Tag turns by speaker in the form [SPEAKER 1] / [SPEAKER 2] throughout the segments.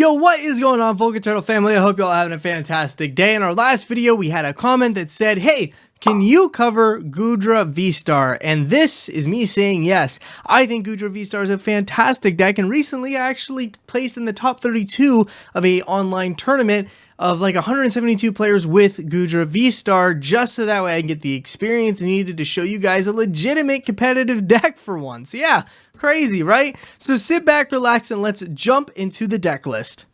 [SPEAKER 1] Yo, what is going on, Vulcan Turtle family? I hope y'all having a fantastic day. In our last video, we had a comment that said, hey, can you cover Goodra VSTAR? And this is me saying yes. I think Goodra VSTAR is a fantastic deck, and recently I actually placed in the top 32 of a online tournament of like 172 players with Goodra VSTAR, just so that way I can get the experience needed to show you guys a legitimate competitive deck for once. Yeah, crazy, right? So sit back, relax, and let's jump into the deck list.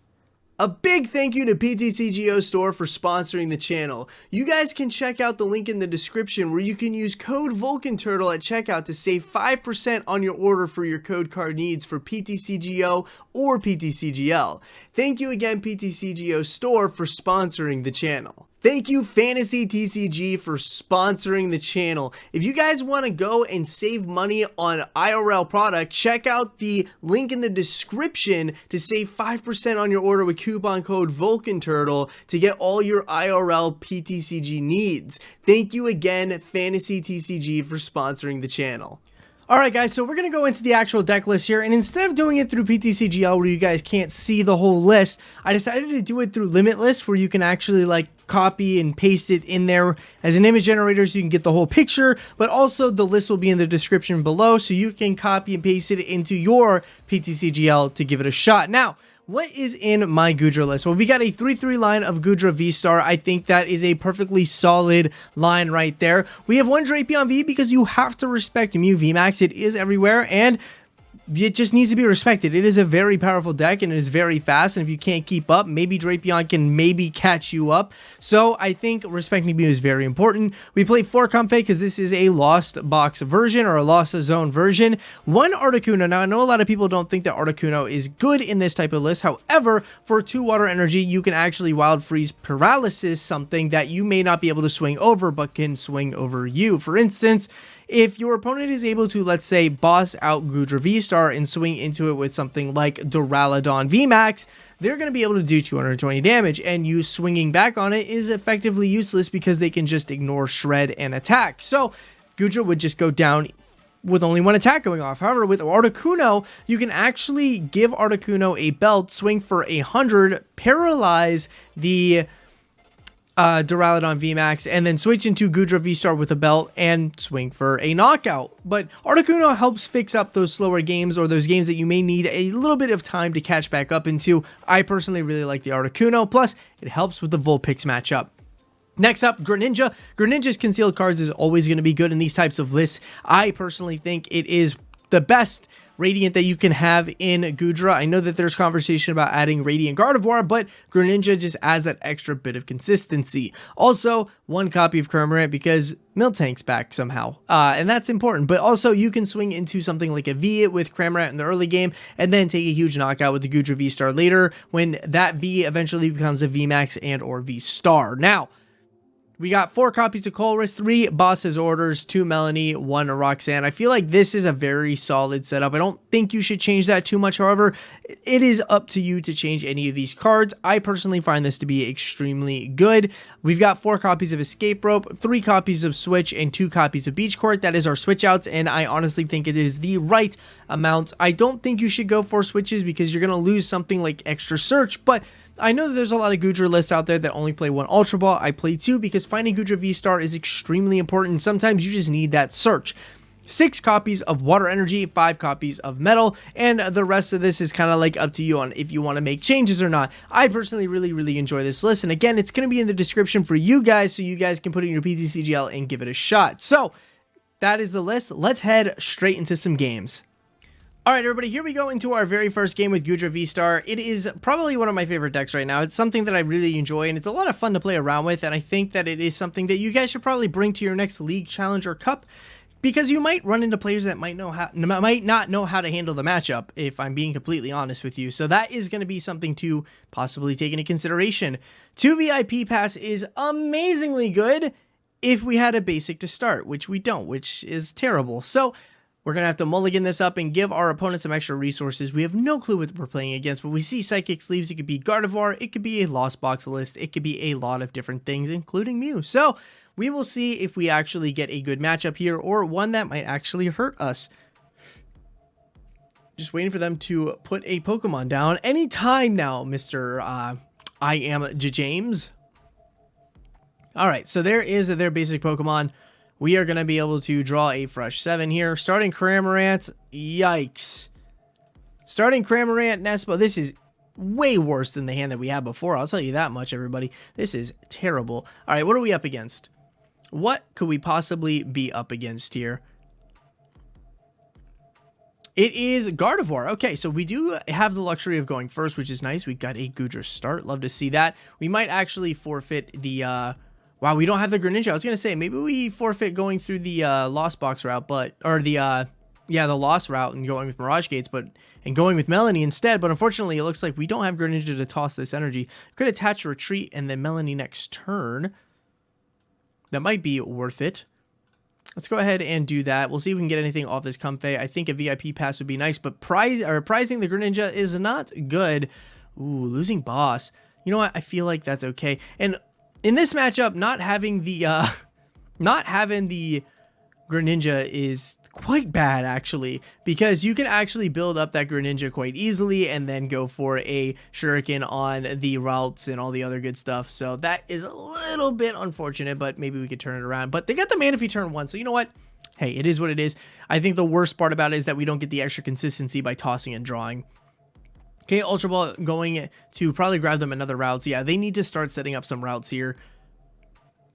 [SPEAKER 1] A big thank you to PTCGO Store for sponsoring the channel. You guys can check out the link in the description where you can use code VulcanTurtle at checkout to save 5% on your order for your code card needs for PTCGO or PTCGL. Thank you again, PTCGO Store, for sponsoring the channel. Thank you, Fantasy TCG, for sponsoring the channel. If you guys want to go and save money on IRL product, check out the link in the description to save 5% on your order with coupon code VulcanTurtle to get all your IRL PTCG needs. Thank you again, Fantasy TCG, for sponsoring the channel. Alright guys, so we're going to go into the actual deck list here, and instead of doing it through PTCGL where you guys can't see the whole list, I decided to do it through Limitless, where you can actually like copy and paste it in there as an image generator so you can get the whole picture, but also the list will be in the description below so you can copy and paste it into your PTCGL to give it a shot. Now, what is in my Goodra list? Well, we got a 3-3 line of Goodra VSTAR. I think that is a perfectly solid line right there. We have one Drapion V because you have to respect Mew VMAX. It is everywhere, and it just needs to be respected. It is a very powerful deck, and it is very fast, and if you can't keep up, maybe Drapion can maybe catch you up. So I think respecting Mew is very important. We play 4 Comfey because this is a Lost Box version or a Lost Zone version. 1 Articuno. Now, I know a lot of people don't think that Articuno is good in this type of list. However, for 2 Water Energy, you can actually Wild Freeze Paralysis, something that you may not be able to swing over, but can swing over you. For instance, if your opponent is able to, let's say, boss out Goodra VSTAR and swing into it with something like Duraludon VMAX, they're going to be able to do 220 damage, and you swinging back on it is effectively useless because they can just ignore Shred and attack. So Goodra would just go down with only 1 attack going off. However, with Articuno, you can actually give Articuno a belt, swing for 100, paralyze the Duraludon VMAX, and then switch into Goodra VSTAR with a belt and swing for a knockout. But Articuno helps fix up those slower games or those games that you may need a little bit of time to catch back up into. I personally really like the Articuno, plus it helps with the Vulpix matchup. Next up, Greninja. Greninja's concealed cards is always going to be good in these types of lists. I personally think it is the best Radiant that you can have in Goodra. I know that there's conversation about adding Radiant Gardevoir, but Greninja just adds that extra bit of consistency. Also, 1 copy of Cramorant because Miltank's back somehow, and that's important. But also, you can swing into something like a V with Cramorant in the early game, and then take a huge knockout with the Goodra VSTAR later when that V eventually becomes a VMAX and or VSTAR. Now, we got 4 copies of Colress, 3 Boss's Orders, 2 Melony, 1 Roxanne. I feel like this is a very solid setup. I don't think you should change that too much. However, it is up to you to change any of these cards. I personally find this to be extremely good. We've got 4 copies of Escape Rope, 3 copies of Switch, and 2 copies of Beach Court. That is our switch outs, and I honestly think it is the right amount. I don't think you should go for switches because you're going to lose something like extra search, but I know that there's a lot of Goodra lists out there that only play 1 Ultra Ball. I play 2 because finding Goodra VSTAR is extremely important. Sometimes you just need that search. 6 copies of Water Energy, 5 copies of Metal, and the rest of this is kind of like up to you on if you want to make changes or not. I personally really enjoy this list, and again, it's going to be in the description for you guys so you guys can put it in your PTCGL and give it a shot. So that is the list. Let's head straight into some games. Alright everybody, here we go into our very first game with Goodra VSTAR. It is probably one of my favorite decks right now. It's something that I really enjoy, and it's a lot of fun to play around with, and I think that it is something that you guys should probably bring to your next League, Challenge, or Cup, because you might run into players that might not know how to handle the matchup, if I'm being completely honest with you. So that is going to be something to possibly take into consideration. 2 VIP Pass is amazingly good if we had a basic to start, which we don't, which is terrible. So we're going to have to mulligan this up and give our opponent some extra resources. We have no clue what we're playing against, but we see Psychic Sleeves. It could be Gardevoir. It could be a Lost Box list. It could be a lot of different things, including Mew. So we will see if we actually get a good matchup here or one that might actually hurt us. Just waiting for them to put a Pokemon down anytime now, Mr. I am James. All right, so there is their basic Pokemon. We are going to be able to draw a fresh 7 here. Starting Cramorant, yikes. Starting Cramorant, Nest Ball. This is way worse than the hand that we had before. I'll tell you that much, everybody. This is terrible. All right, what are we up against? What could we possibly be up against here? It is Gardevoir. Okay, so we do have the luxury of going first, which is nice. We got a Goodra start. Love to see that. We might actually forfeit the... Wow, we don't have the Greninja. I was going to say, maybe we forfeit going through the Lost Box route, or the Lost route and going with Mirage Gates, and going with Melony instead. But unfortunately, it looks like we don't have Greninja to toss this energy. Could attach Retreat and then Melony next turn. That might be worth it. Let's go ahead and do that. We'll see if we can get anything off this Comfey. I think a VIP pass would be nice, but prizing the Greninja is not good. Ooh, losing boss. You know what? I feel like that's okay. And in this matchup, not having the Greninja is quite bad, actually, because you can actually build up that Greninja quite easily and then go for a Shuriken on the routes and all the other good stuff. So that is a little bit unfortunate, but maybe we could turn it around. But they got the Manaphy turn 1, so you know what? Hey, it is what it is. I think the worst part about it is that we don't get the extra consistency by tossing and drawing. Okay, Ultra Ball going to probably grab them another routes. Yeah, they need to start setting up some routes here.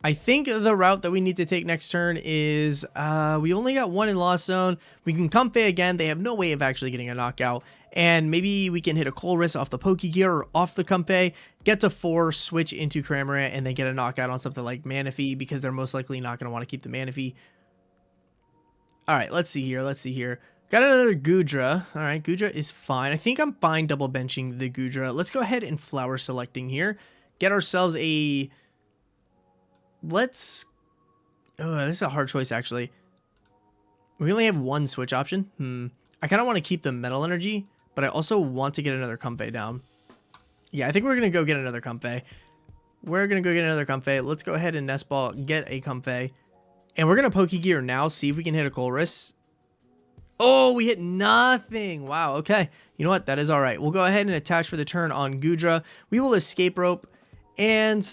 [SPEAKER 1] I think the route that we need to take next turn is, we only got 1 in Lost Zone. We can Comfey again. They have no way of actually getting a knockout. And maybe we can hit a Colress off the Pokégear or off the Comfey, get to 4, switch into Cramorant, and then get a knockout on something like Manaphy, because they're most likely not going to want to keep the Manaphy. All right, let's see here. Got another Goodra. All right, Goodra is fine. I think I'm fine double benching the Goodra. Let's go ahead and flower selecting here. Get ourselves a... This is a hard choice, actually. We only have 1 switch option. I kind of want to keep the Metal Energy, but I also want to get another Comfey down. Yeah, I think we're going to go get another Comfey. Let's go ahead and Nest Ball, get a Comfey. And we're going to Pokégear now, see if we can hit a Colress. Oh, we hit nothing. Wow, okay. You know what? That is all right. We'll go ahead and attach for the turn on Goodra. We will Escape Rope. And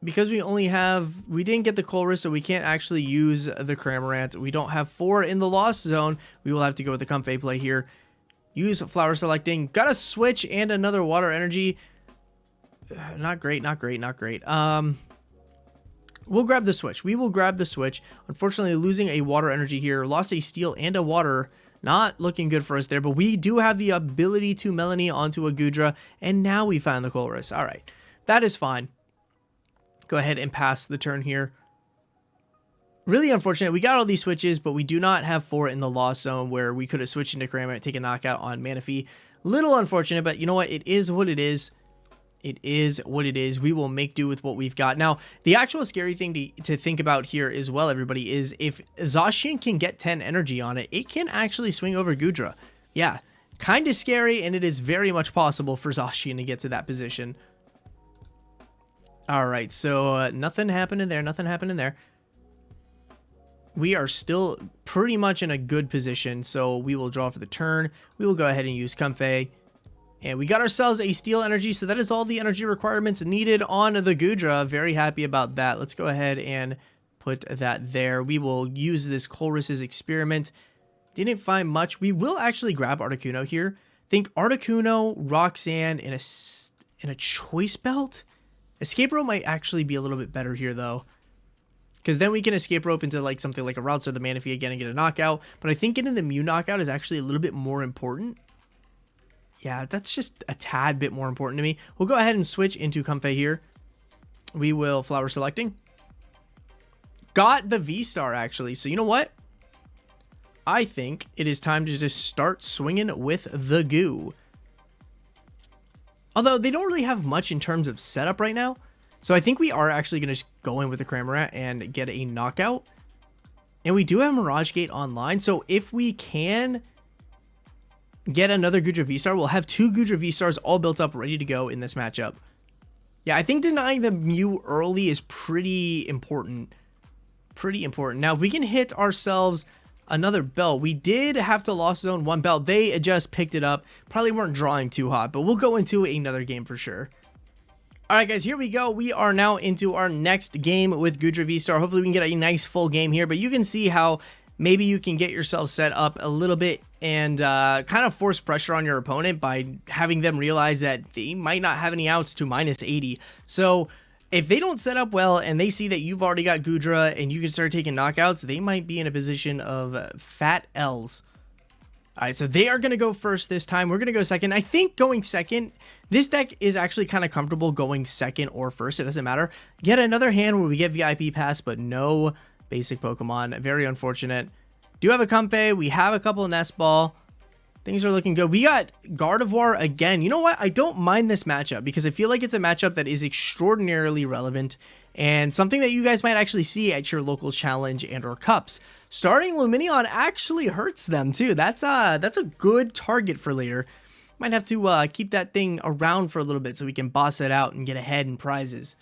[SPEAKER 1] because we didn't get the Colress, so we can't actually use the Cramorant. We don't have 4 in the Lost Zone. We will have to go with the Comfey play here. Use flower selecting. Got a switch and another water energy. Not great. We'll grab the switch. We will grab the switch. Unfortunately, losing a water energy here. Lost a steel and a water. Not looking good for us there, but we do have the ability to Melony onto a Goodra, and now we found the Colress. All right, that is fine. Go ahead and pass the turn here. Really unfortunate. We got all these switches, but we do not have 4 in the Lost Zone where we could have switched into Cramorant, take a knockout on Manaphy. Little unfortunate, but you know what? It is what it is. It is what it is. We will make do with what we've got. Now, the actual scary thing to think about here as well, everybody, is if Zacian can get 10 energy on it, it can actually swing over Goodra. Yeah, kind of scary, and it is very much possible for Zacian to get to that position. All right, so nothing happening there. We are still pretty much in a good position, so we will draw for the turn. We will go ahead and use Comfey. And we got ourselves a steel energy, so that is all the energy requirements needed on the Goodra. Very happy about that. Let's go ahead and put that there. We will use this Colress's experiment. Didn't find much. We will actually grab Articuno here. Think Articuno, Roxanne, and a Choice Belt. Escape Rope might actually be a little bit better here, though, because then we can Escape Rope into like something like a Routes or the Manaphy again and get a knockout. But I think getting the Mew knockout is actually a little bit more important. Yeah, that's just a tad bit more important to me. We'll go ahead and switch into Comfey here. We will flower selecting. Got the V-Star, actually. So you know what? I think it is time to just start swinging with the goo. Although they don't really have much in terms of setup right now. So I think we are actually going to just go in with the Cramorant and get a knockout. And we do have Mirage Gate online. So if we can get another Goodra V-Star, we'll have 2 Goodra V-Stars all built up, ready to go in this matchup. Yeah, I think denying the Mew early is pretty important. Now, if we can hit ourselves another belt. We did have to lost zone one belt. They just picked it up. Probably weren't drawing too hot, but we'll go into another game for sure. All right, guys, here we go. We are now into our next game with Goodra VSTAR. Hopefully we can get a nice full game here, but you can see how maybe you can get yourself set up a little bit and kind of force pressure on your opponent by having them realize that they might not have any outs to -80. So if they don't set up well and they see that you've already got Goodra and you can start taking knockouts, they might be in a position of fat L's. All right, so they are going to go first this time. We're going to go second. I think going second, this deck is actually kind of comfortable going second or first. It doesn't matter. Get another hand where we get VIP pass, but no basic Pokemon. Very unfortunate. Do have a Comfey. We have a couple of Nest Ball. Things are looking good. We got Gardevoir again. You know what? I don't mind this matchup because I feel like it's a matchup that is extraordinarily relevant and something that you guys might actually see at your local challenge and or cups. Starting Lumineon actually hurts them too. That's a good target for later. Might have to keep that thing around for a little bit so we can boss it out and get ahead in prizes.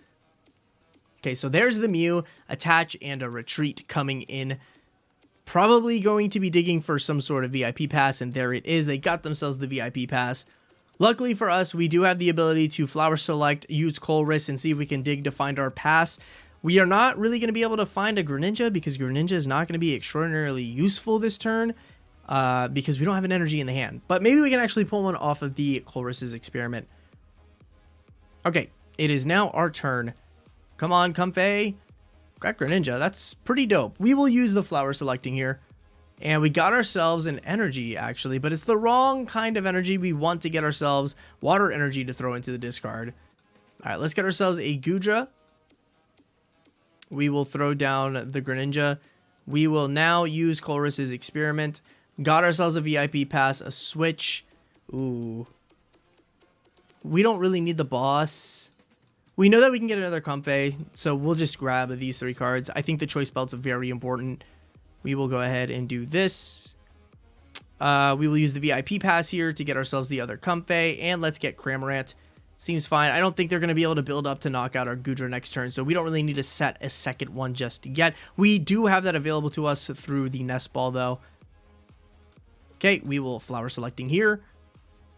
[SPEAKER 1] Okay, so there's the Mew, attach, and a retreat coming in. Probably going to be digging for some sort of VIP pass, and there it is. They got themselves the VIP pass. Luckily for us, we do have the ability to flower select, use Colress, and see if we can dig to find our pass. We are not really going to be able to find a Greninja because Greninja is not going to be extraordinarily useful this turn because we don't have an energy in the hand. But maybe we can actually pull one off of the Colress's experiment. Okay, it is now our turn. Come on, Comfey. Got Greninja. That's pretty dope. We will use the flower selecting here. And we got ourselves an energy, actually. But it's the wrong kind of energy. We want to get ourselves water energy to throw into the discard. All right, let's get ourselves a Goodra. We will throw down the Greninja. We will now use Colress's experiment. Got ourselves a VIP pass, a Switch. Ooh. We don't really need the boss. We know that we can get another Comfey, so we'll just grab these 3 cards. I think the Choice Belt's very important. We will go ahead and do this. We will use the VIP pass here to get ourselves the other Comfey, and let's get Cramorant. Seems fine. I don't think they're going to be able to build up to knock out our Goodra next turn, so we don't really need to set a second one just yet. We do have that available to us through the Nest Ball, though. Okay, we will flower selecting here,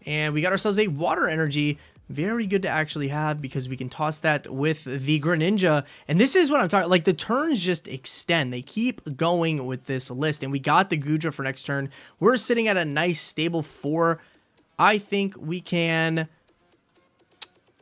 [SPEAKER 1] and we got ourselves a water energy. Very good to actually have because we can toss that with the Greninja. And this is what I'm talking, like the turns just extend. They keep going with this list. And we got the Goodra for next turn. We're sitting at a nice stable 4. I think we can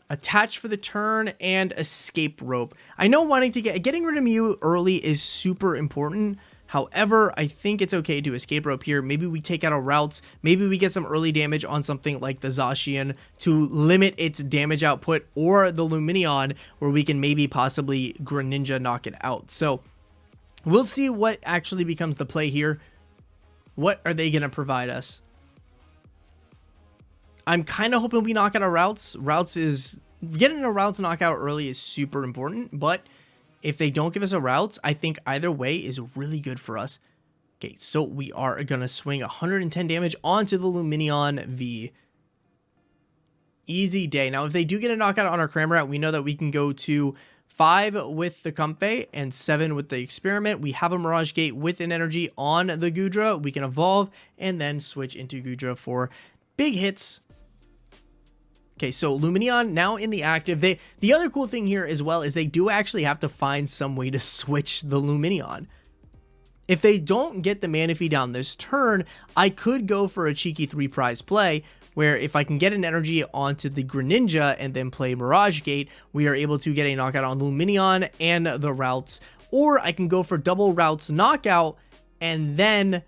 [SPEAKER 1] attach for the turn and escape rope. I know getting rid of Mew early is super important. However, I think it's okay to escape rope here. Maybe we take out our routes. Maybe we get some early damage on something like the Zacian to limit its damage output, or the Lumineon where we can maybe possibly Greninja knock it out. So we'll see what actually becomes the play here. What are they going to provide us? I'm kind of hoping we knock out our routes. Getting a routes knockout early is super important, but if they don't give us a routes, I think either way is really good for us. Okay, so we are going to swing 110 damage onto the Lumineon V. Easy day. Now, if they do get a knockout on our Cramorant, we know that we can go to 5 with the Comfey and 7 with the experiment. We have a Mirage Gate with an energy on the Goodra. We can evolve and then switch into Goodra for big hits. Okay, so Lumineon now in the active. The other cool thing here as well is they do actually have to find some way to switch the Lumineon. If they don't get the Manaphy down this turn, I could go for a cheeky 3 prize play where if I can get an energy onto the Greninja and then play Mirage Gate, we are able to get a knockout on Lumineon and the routes. Or I can go for double routes knockout and then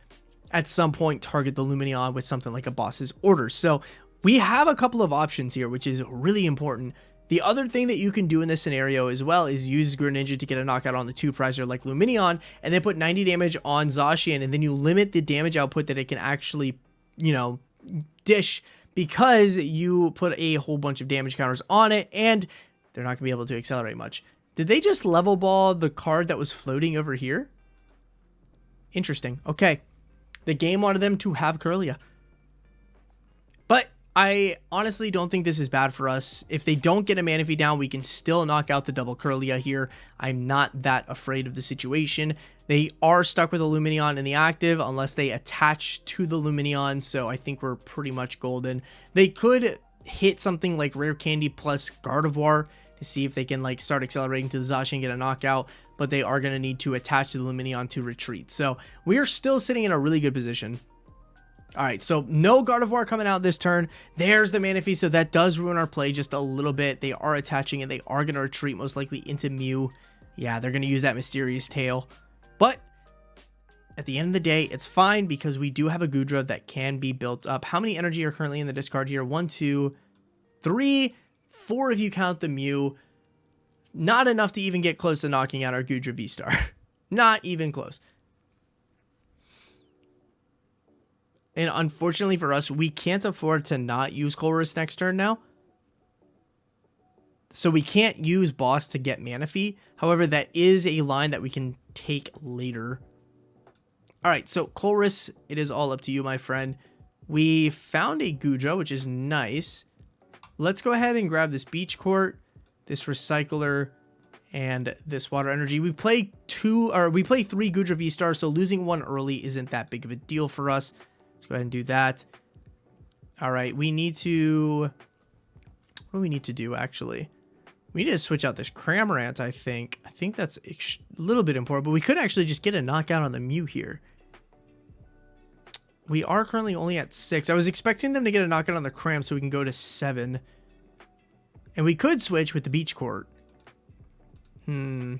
[SPEAKER 1] at some point target the Lumineon with something like a boss's order. So we have a couple of options here, which is really important. The other thing that you can do in this scenario as well is use Greninja to get a knockout on the 2-prizer like Lumineon, and then put 90 damage on Zacian, and then you limit the damage output that it can actually, you know, dish because you put a whole bunch of damage counters on it, and they're not going to be able to accelerate much. Did they just level ball the card that was floating over here? Interesting. Okay. The game wanted them to have Kirlia. But I honestly don't think this is bad for us. If they don't get a Manaphy down, we can still knock out the double Kirlia here. I'm not that afraid of the situation. They are stuck with a Lumineon in the active unless they attach to the Lumineon, so I think we're pretty much golden. They could hit something like Rare Candy plus Gardevoir to see if they can like start accelerating to the Zacian and get a knockout, but they are going to need to attach to the Lumineon to retreat. So we are still sitting in a really good position. All right, so no Gardevoir coming out this turn. There's the Manaphy, so that does ruin our play just a little bit. They are attaching and they are going to retreat most likely into Mew. Yeah, they're going to use that Mysterious Tail. But at the end of the day, it's fine because we do have a Goodra that can be built up. How many energy are currently in the discard here? 1, 2, 3, 4 if you count the Mew. Not enough to even get close to knocking out our Goodra VSTAR. Not even close. And unfortunately for us, we can't afford to not use Colress next turn now. So we can't use Boss to get Manaphy. However, that is a line that we can take later. All right, so Colress, it is all up to you, my friend. We found a Goodra, which is nice. Let's go ahead and grab this Beach Court, this Recycler, and this Water Energy. We play 3 Goodra VSTAR, so losing one early isn't that big of a deal for us. Let's go ahead and do that. All right, we need to... What do we need to do, actually? We need to switch out this Cramorant, I think. I think that's a little bit important, but we could actually just get a knockout on the Mew here. We are currently only at 6. I was expecting them to get a knockout on the Cram so we can go to 7. And we could switch with the Beach Court. We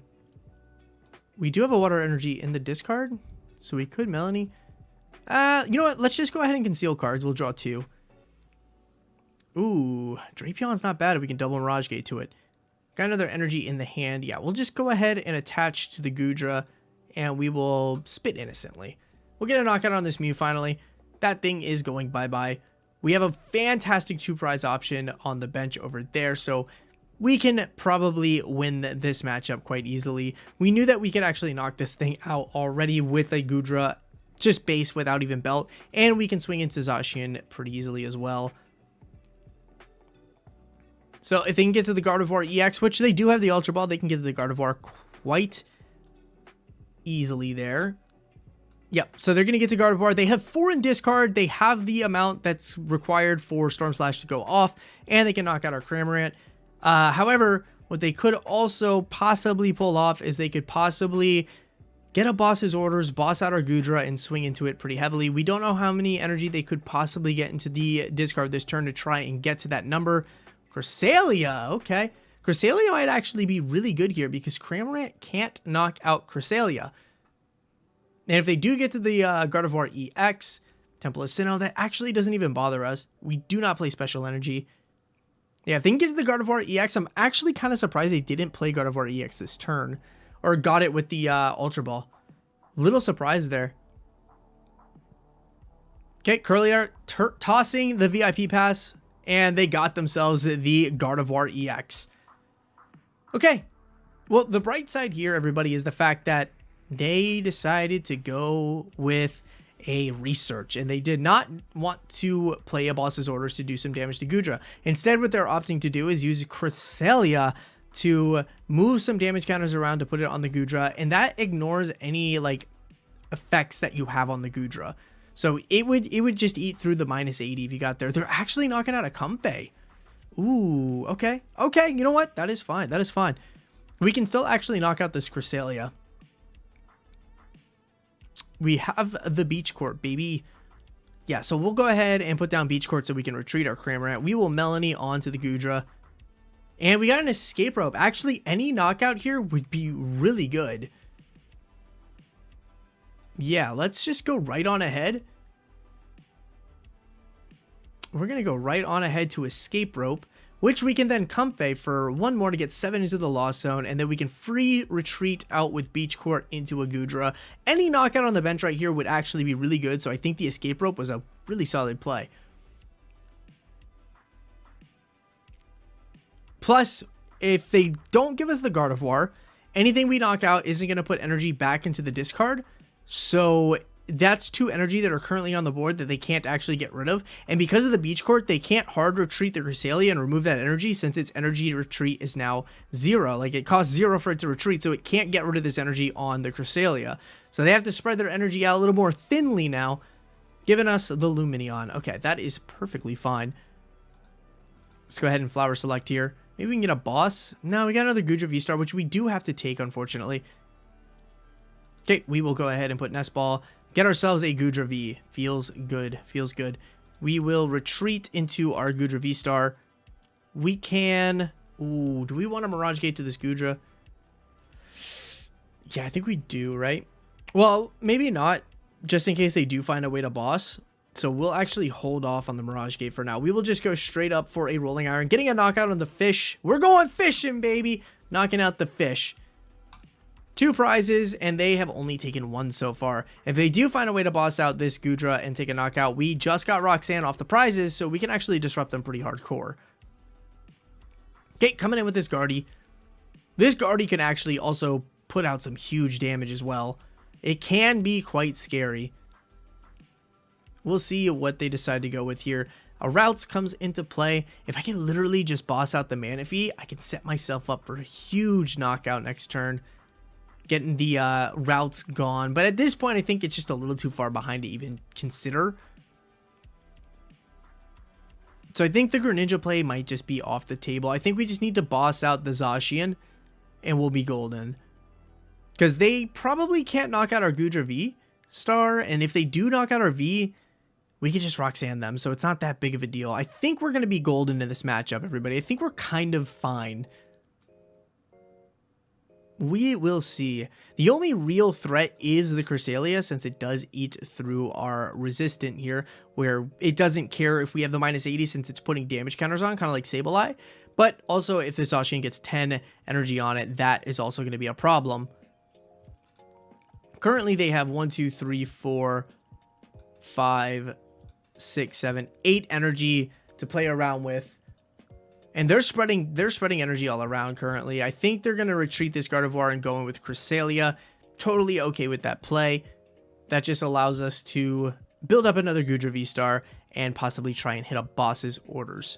[SPEAKER 1] do have a Water Energy in the discard, so we could Melony. You know what? Let's just go ahead and conceal cards. We'll draw 2. Ooh, Drapion's not bad if we can double Mirage Gate to it. Got another energy in the hand. Yeah, we'll just go ahead and attach to the Goodra, and we will spit innocently. We'll get a knockout on this Mew finally. That thing is going bye-bye. We have a fantastic 2-prize option on the bench over there, so we can probably win this matchup quite easily. We knew that we could actually knock this thing out already with a Goodra, just base without even belt, and we can swing into Zacian pretty easily as well. So if they can get to the Gardevoir EX, which they do have the Ultra Ball, they can get to the Gardevoir quite easily there. Yep, so they're going to get to Gardevoir. They have 4 in discard. They have the amount that's required for Storm Slash to go off, and they can knock out our Cramorant. However, what they could also possibly pull off is they could possibly get a Boss's Orders, boss out our Goodra, and swing into it pretty heavily. We don't know how many energy they could possibly get into the discard this turn to try and get to that number. Cresselia, okay. Cresselia might actually be really good here because Cramorant can't knock out Cresselia. And if they do get to the Gardevoir EX, Temple of Sinnoh, that actually doesn't even bother us. We do not play Special Energy. Yeah, if they can get to the Gardevoir EX, I'm actually kind of surprised they didn't play Gardevoir EX this turn. Or got it with the Ultra Ball. Little surprise there. Okay, Kirlia tossing the VIP pass. And they got themselves the Gardevoir EX. Okay. Well, the bright side here, everybody, is the fact that they decided to go with a research. And they did not want to play a Boss's Orders to do some damage to Goodra. Instead, what they're opting to do is use Cresselia to move some damage counters around to put it on the Goodra. And that ignores any, like, effects that you have on the Goodra. So it would just eat through the -80 if you got there. They're actually knocking out a Comfey. Ooh, okay. Okay, you know what? That is fine. That is fine. We can still actually knock out this Cresselia. We have the Beach Court, baby. Yeah, so we'll go ahead and put down Beach Court so we can retreat our Cramorant. We will Melony onto the Goodra. And we got an Escape Rope. Actually, any knockout here would be really good. Yeah, let's just go right on ahead. We're going to go right on ahead to Escape Rope, which we can then Comfey for 1 more to get 7 into the Lost Zone, and then we can free retreat out with Beach Court into a Goodra. Any knockout on the bench right here would actually be really good, so I think the Escape Rope was a really solid play. Plus, if they don't give us the Gardevoir, anything we knock out isn't going to put energy back into the discard. So that's 2 energy that are currently on the board that they can't actually get rid of. And because of the Beach Court, they can't hard retreat the Cresselia and remove that energy, since its energy retreat is now 0. Like, it costs 0 for it to retreat, so it can't get rid of this energy on the Cresselia. So they have to spread their energy out a little more thinly now, giving us the Lumineon. Okay, that is perfectly fine. Let's go ahead and flower select here. Maybe we can get a boss. No, we got another Goodra VSTAR, which we do have to take, unfortunately. Okay, we will go ahead and put Nest Ball. Get ourselves a Goodra V. Feels good. Feels good. We will retreat into our Goodra VSTAR. We can... Ooh, do we want a Mirage Gate to this Goodra? Yeah, I think we do, right? Well, maybe not, just in case they do find a way to boss. So we'll actually hold off on the Mirage Gate for now. We will just go straight up for a Rolling Iron. Getting a knockout on the fish. We're going fishing, baby. Knocking out the fish. 2 prizes, and they have only taken 1 so far. If they do find a way to boss out this Goodra and take a knockout, we just got Roxanne off the prizes, so we can actually disrupt them pretty hardcore. Okay, coming in with this Guardy. This Guardy can actually also put out some huge damage as well. It can be quite scary. We'll see what they decide to go with here. A Routes comes into play. If I can literally just boss out the Manaphy, I can set myself up for a huge knockout next turn. Getting the Routes gone. But at this point, I think it's just a little too far behind to even consider. So I think the Greninja play might just be off the table. I think we just need to boss out the Zacian, and we'll be golden. Because they probably can't knock out our Goodra VSTAR, and if they do knock out our V, we can just Roxanne them, so it's not that big of a deal. I think we're going to be golden in this matchup, everybody. I think we're kind of fine. We will see. The only real threat is the Cresselia, since it does eat through our resistant here, where it doesn't care if we have the -80 since it's putting damage counters on, kind of like Sableye. But also, if the Zacian gets 10 energy on it, that is also going to be a problem. Currently, they have 1, 2, 3, 4, 5, 6, 7, 8 energy to play around with. And they're spreading energy all around currently. I think they're going to retreat this Gardevoir and go in with Cresselia. Totally okay with that play. That just allows us to build up another Goodra VSTAR and possibly try and hit up boss's orders,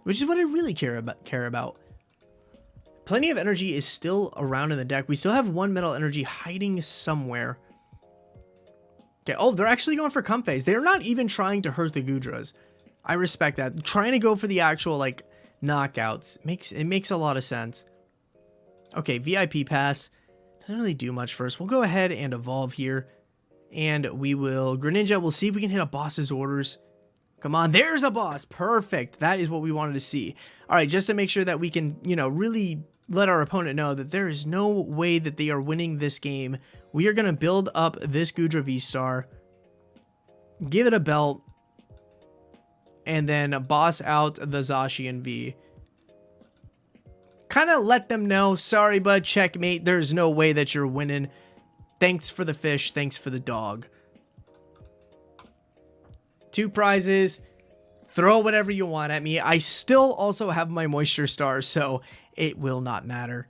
[SPEAKER 1] which is what I really care about. Plenty of energy is still around in the deck. We still have 1 metal energy hiding somewhere. Okay, oh, they're actually going for Comfeys. They're not even trying to hurt the Goodras. I respect that. Trying to go for the actual, like, knockouts. It makes a lot of sense. Okay, VIP Pass. Doesn't really do much for us. We'll go ahead and evolve here. And we will... Greninja, we'll see if we can hit a boss's orders. Come on, there's a boss. Perfect. That is what we wanted to see. All right, just to make sure that we can, you know, really let our opponent know that there is no way that they are winning this game. We are going to build up this Goodra VSTAR. Give it a belt. And then boss out the Zacian V. Kind of let them know, sorry bud, checkmate, there's no way that you're winning. Thanks for the fish, thanks for the dog. 2 prizes. Throw whatever you want at me. I still also have my Moisture Star, so it will not matter.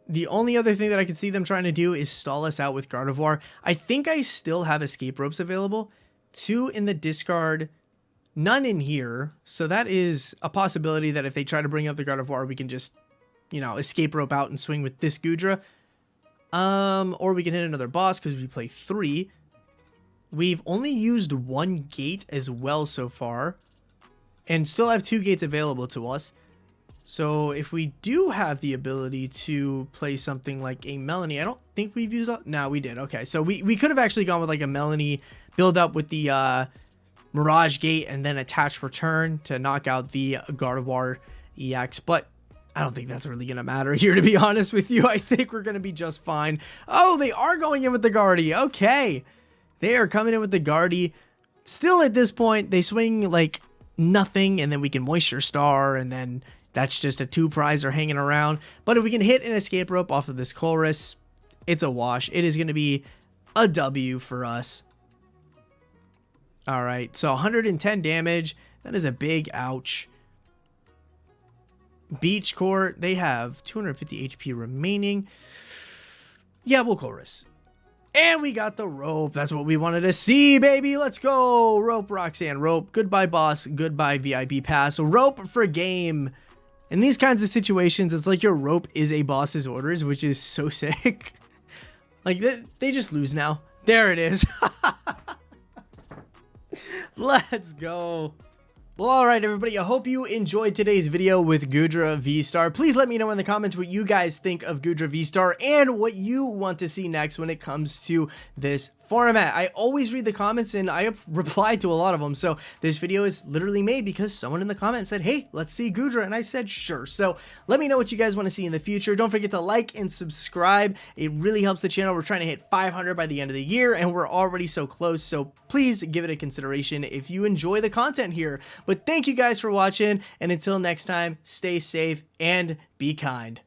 [SPEAKER 1] The only other thing that I can see them trying to do is stall us out with Gardevoir. I think I still have Escape Ropes available. 2 in the discard, none in here. So that is a possibility that if they try to bring up the Gardevoir, we can just, you know, Escape Rope out and swing with this Goodra. Or we can hit another boss because we play 3. We've only used 1 gate as well so far, and still have 2 gates available to us. So if we do have the ability to play something like a Melony, I don't think we've used up. No, we did. Okay, so we could have actually gone with like a Melony, build up with the Mirage Gate, and then attach return to knock out the Gardevoir EX. But I don't think that's really going to matter here, to be honest with you. I think we're going to be just fine. Oh, they are going in with the Guardy. Okay. They are coming in with the Guardy. Still at this point, they swing like nothing, and then we can Moisture Star, and then that's just a 2 prizer hanging around. But if we can hit an Escape Rope off of this Colress, it's a wash. It is going to be a W for us. All right, so 110 damage. That is a big ouch. Beach Court, they have 250 HP remaining. Yeah, we'll Colress. And we got the rope. That's what we wanted to see, baby. Let's go. Rope, Roxanne, rope. Goodbye, boss. Goodbye, VIP pass. Rope for game. In these kinds of situations, it's like your rope is a boss's orders, which is so sick. Like, they just lose now. There it is. Let's go. Well, alright everybody, I hope you enjoyed today's video with Goodra VSTAR. Please let me know in the comments what you guys think of Goodra VSTAR and what you want to see next when it comes to this format. I always read the comments and I reply to a lot of them, so this video is literally made because someone in the comments said, hey, let's see Goodra, and I said sure. So let me know what you guys want to see in the future. Don't forget to like and subscribe. It really helps the channel. We're trying to hit 500 by the end of the year and we're already so close, so please give it a consideration if you enjoy the content here. But thank you guys for watching, and until next time, stay safe and be kind.